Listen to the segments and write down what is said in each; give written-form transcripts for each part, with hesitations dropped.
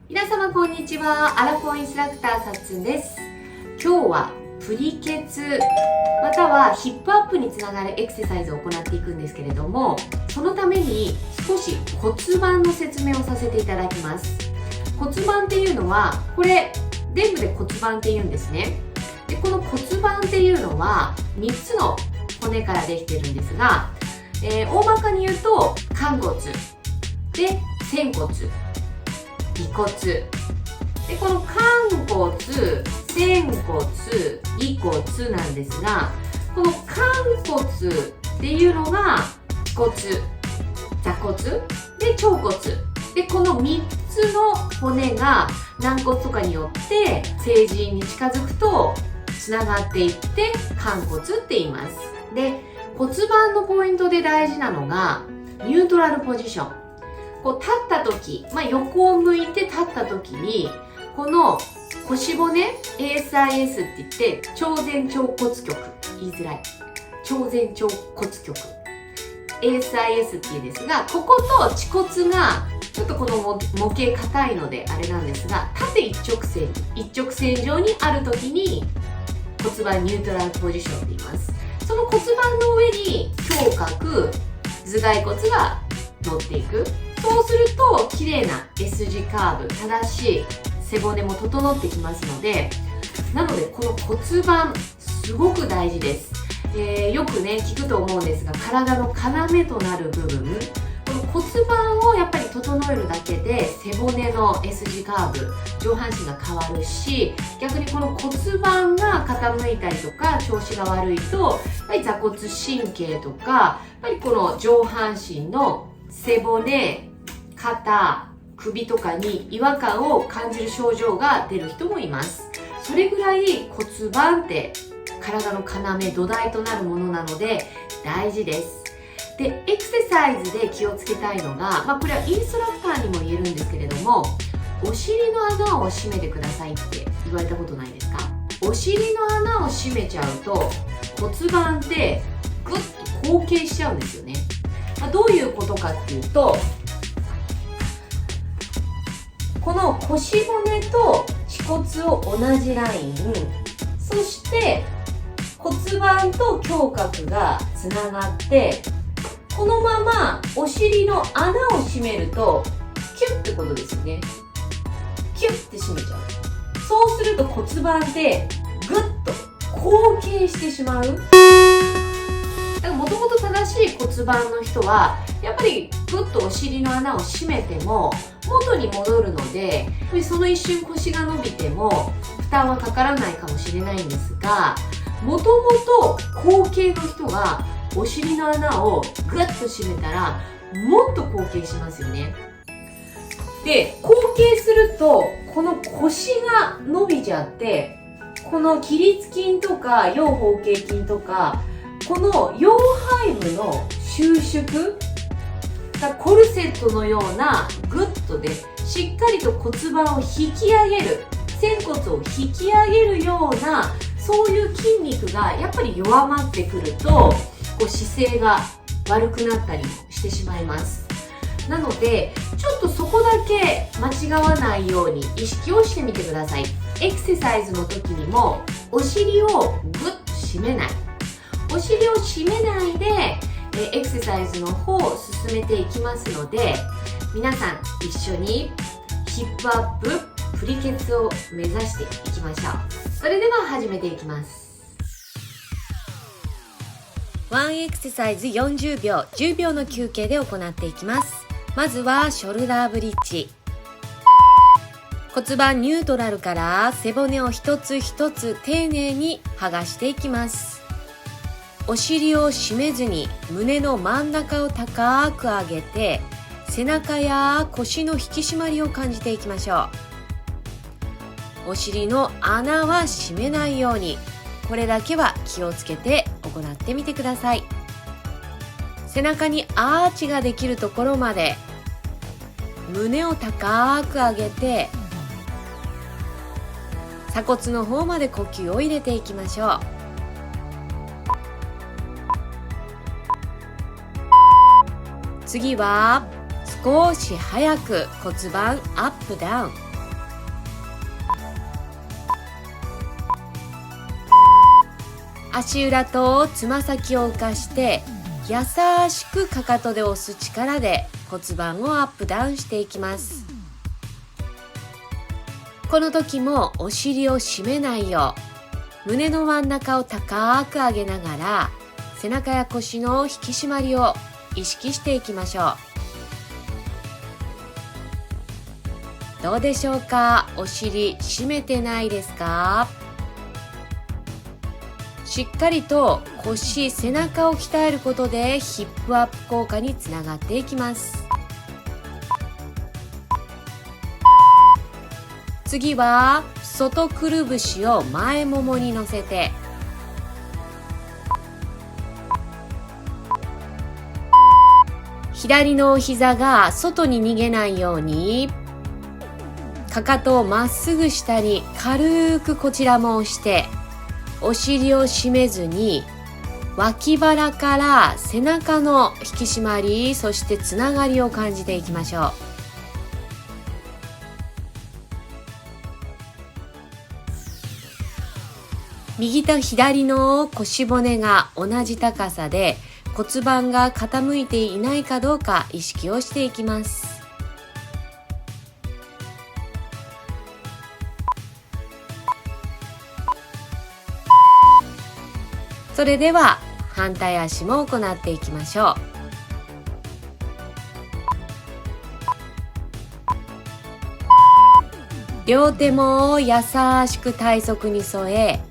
皆様こんにちは。アラフォーインストラクターさっつんです。今日はプリケツまたはヒップアップにつながるエクササイズを行っていくんですけれども、そのために少し骨盤の説明をさせていただきます。骨盤っていうのはこれ全部で骨盤っていうんですね。でこの骨盤っていうのは3つの骨からできてるんですが、大まかに言うと寛骨で仙骨尾骨で、この寛骨仙骨尾骨なんですが、この寛骨っていうのが腓骨座骨で腸骨で、この3つの骨が軟骨とかによって成人に近づくとつながっていって寛骨って言います。で骨盤のポイントで大事なのがニュートラルポジション。こう立った時、横を向いて立った時にこの腰骨 ASIS って言って超前腸骨極、言いづらい超前腸骨極 ASIS っていうんですが、ここと恥骨がちょっとこの模型硬いのであれなんですが、縦一直線上にある時に骨盤ニュートラルポジションって言います。その骨盤の上に胸郭頭蓋骨が乗っていく。そうすると綺麗な S 字カーブ、正しい背骨も整ってきますので、なのでこの骨盤すごく大事です。よくね聞くと思うんですが、体の要となる部分、この骨盤をやっぱり整えるだけで背骨の S 字カーブ、上半身が変わるし、逆にこの骨盤が傾いたりとか調子が悪いとやっぱり座骨神経とか、やっぱりこの上半身の背骨、肩、首とかに違和感を感じる症状が出る人もいます。それぐらい骨盤って体の要、土台となるものなので大事です。でエクササイズで気をつけたいのが、これはインストラクターにも言えるんですけれども、お尻の穴を閉めてくださいって言われたことないですか？お尻の穴を閉めちゃうと骨盤ってグッと後傾しちゃうんですよね。どういうことかっていうと、この腰骨と恥骨を同じライン、そして骨盤と胸郭がつながって、このままお尻の穴を閉めるとキュッてことですよね。キュッて閉めちゃう。そうすると骨盤ってグッと後傾してしまう。もともと正しい骨盤の人はやっぱりグッとお尻の穴を閉めても元に戻るので、その一瞬腰が伸びても負担はかからないかもしれないんですが、もともと後傾の人がお尻の穴をグッと閉めたらもっと後傾しますよね。で後傾するとこの腰が伸びちゃって、この起立筋とか腰包茎筋とか、この腰背部の収縮がコルセットのようなグッとでしっかりと骨盤を引き上げる、仙骨を引き上げるような、そういう筋肉がやっぱり弱まってくるとこう姿勢が悪くなったりしてしまいます。なのでちょっとそこだけ間違わないように意識をしてみてください。エクササイズの時にもお尻をグッと締めない、お尻を締めないでエクササイズの方を進めていきますので、皆さん一緒にヒップアッププリケツを目指していきましょう。それでは始めていきます。ワンエクササイズ40秒10秒の休憩で行っていきます。まずはショルダーブリッジ。骨盤ニュートラルから背骨を一つ一つ丁寧に剥がしていきます。お尻を締めずに胸の真ん中を高く上げて、背中や腰の引き締まりを感じていきましょう。お尻の穴は閉めないように、これだけは気をつけて行ってみてください。背中にアーチができるところまで胸を高く上げて、鎖骨の方まで呼吸を入れていきましょう。次は少し早く骨盤アップダウン。足裏とつま先を浮かして優しくかかとで押す力で骨盤をアップダウンしていきます。この時もお尻を締めないよう胸の真ん中を高く上げながら背中や腰の引き締まりを意識していきましょう。どうでしょうか？お尻締めてないですか？しっかりと腰、背中を鍛えることでヒップアップ効果につながっていきます。次は外くるぶしを前ももに乗せて左の膝が外に逃げないようにかかとをまっすぐ下に軽くこちらも押してお尻を締めずに脇腹から背中の引き締まり、そしてつながりを感じていきましょう。右と左の腰骨が同じ高さで骨盤が傾いていないかどうか意識をしていきます。それでは反対足も行っていきましょう。両手も優しく体側に添え、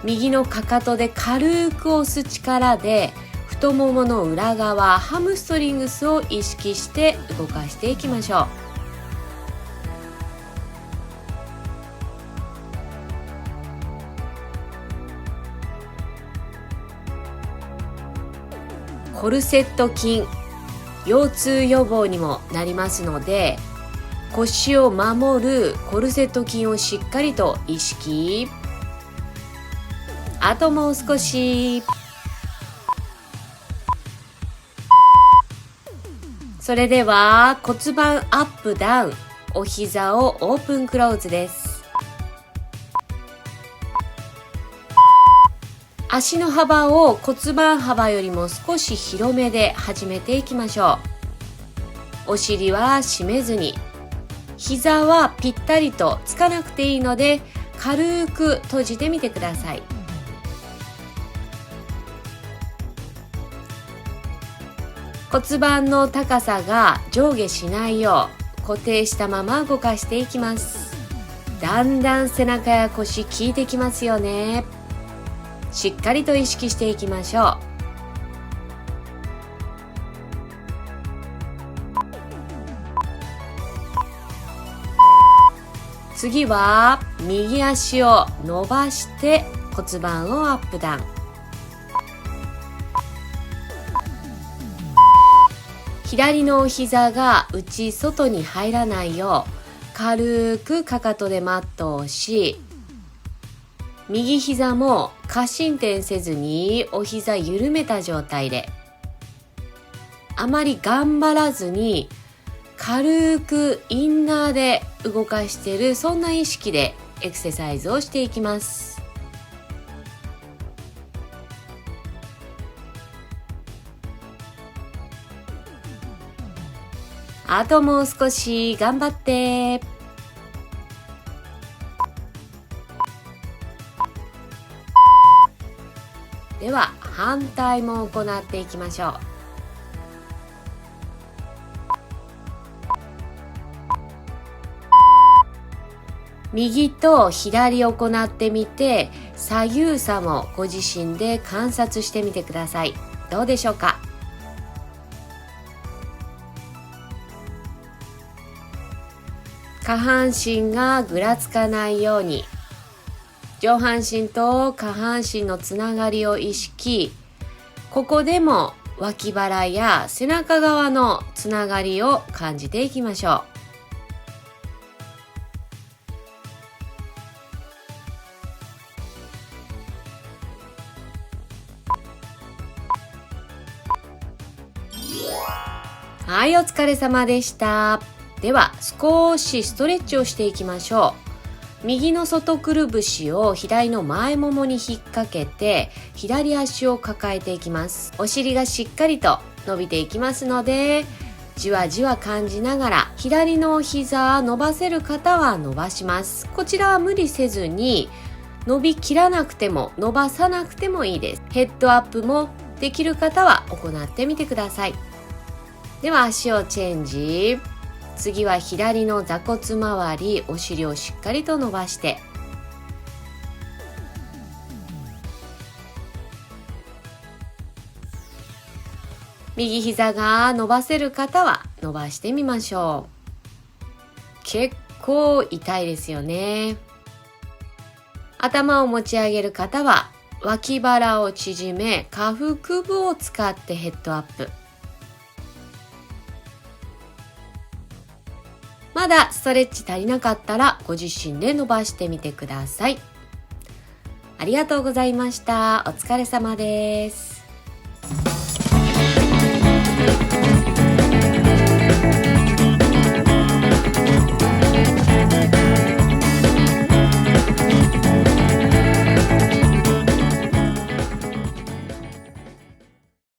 右のかかとで軽く押す力で太ももの裏側、ハムストリングスを意識して動かしていきましょう。コルセット筋、腰痛予防にもなりますので、腰を守るコルセット筋をしっかりと意識。あともう少し。それでは骨盤アップダウン、お膝をオープンクローズです。足の幅を骨盤幅よりも少し広めで始めていきましょう。お尻は締めずに、膝はぴったりとつかなくていいので軽く閉じてみてください。骨盤の高さが上下しないよう固定したまま動かしていきます。だんだん背中や腰効いてきますよね。しっかりと意識していきましょう。次は右足を伸ばして骨盤をアップダウン。左の膝が内外に入らないよう軽くかかとでマットを押し、右膝も過伸展せずにお膝緩めた状態で、あまり頑張らずに軽くインナーで動かしている、そんな意識でエクササイズをしていきます。あともう少し頑張って。では反対も行っていきましょう。右と左行ってみて、左右差もご自身で観察してみてください。どうでしょうか？下半身がぐらつかないように、上半身と下半身のつながりを意識。ここでも脇腹や背中側のつながりを感じていきましょう。はい、お疲れ様でした。では少しストレッチをしていきましょう。右の外くるぶしを左の前ももに引っ掛けて左足を抱えていきます。お尻がしっかりと伸びていきますので、じわじわ感じながら左の膝伸ばせる方は伸ばします。こちらは無理せずに伸びきらなくても伸ばさなくてもいいです。ヘッドアップもできる方は行ってみてください。では足をチェンジ。次は左の座骨周り、お尻をしっかりと伸ばして、右膝が伸ばせる方は伸ばしてみましょう。結構痛いですよね。頭を持ち上げる方は脇腹を縮め、下腹部を使ってヘッドアップ。まだストレッチ足りなかったらご自身で伸ばしてみてください。ありがとうございました。お疲れ様です。